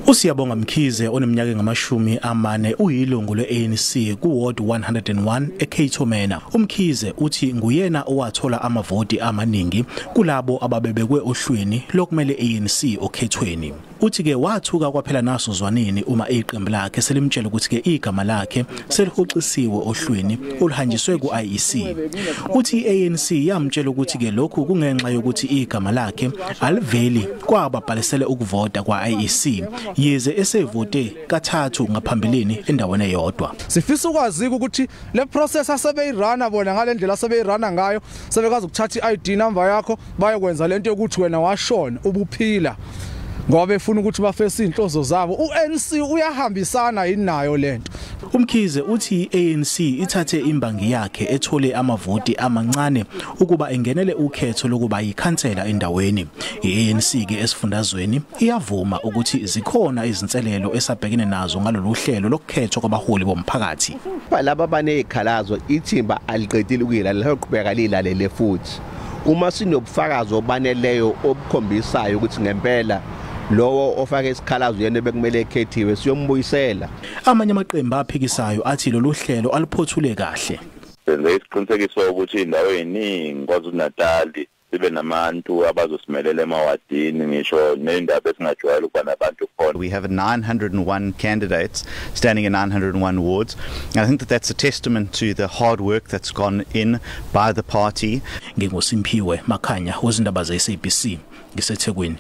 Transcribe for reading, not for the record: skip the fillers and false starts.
Usiyabonga Mkhize oneminyaka engamashumi amane uyilungu le-ANC kuward 101 eKhetho. Umkhize uthi nguyena owathola amavoti amaningi kulabo ababebekwe ohlwini lokumele ANC okhethweni. Uthi ke wathuka kwaphela naso zwanini uma iqembu lakhe selimtshela ukuthi ke igama lakhe selihoxisiwe ohlwini oluhanjiswe ku-IEC. Uthi i-ANC yamtshela ukuthi ke lokhu kungenxa yokuthi igama lakhe aliveli kwababhalisele ukuvota kwa-IEC yize esevote kathathu ngaphambilini endaweni eyodwa. Sifisa ukwazi ukuthi le process asebeyirana bona ngalendlela asebeyirana ngayo sebekaza ukuthatha i-ID number yakho bayokwenza lento yokuthi wena washona ubuphila ngoba befuna ukuthi bafese inhlozo zabo. U-ANC uyahambisana yinayo lento. Umkhize uthi i-ANC ithathe imbangi yakhe ethole amavoti amancane ukuba engenele ukhetho lokuba yikhansela endaweni. I-ANC ke esifundazweni iyavuma ukuthi zikhona izinselelo esabhekene nazo ngalolu hlelo lokukhethwa kwabaholi bomphakathi. Laba banezikhalazo ithimba aliqedile ukuyilala loqhubeka lilalele futhi. Uma sinobufakazi obaneleyo obukhombisayo ukuthi ngempela lowo ofake isikhalazo yena bekumele ekhethiwe siyombuyisela. Amanye amaqembu aphikisayo athi lolu hlelo aliphothule kahle. Lesiqinisekiso ukuthi indawo eningi KwaZulu Natal sibe nabantu abazosimelela emawadini ngisho nezindaba esingajwayele ukuba nabantu khona. We have 901 candidates standing in 901 wards. And I think that's a testament to the hard work that's gone in by the party. NgingoSimphiwe Makhanya wezindaba ze-SABC ngiseThekwini.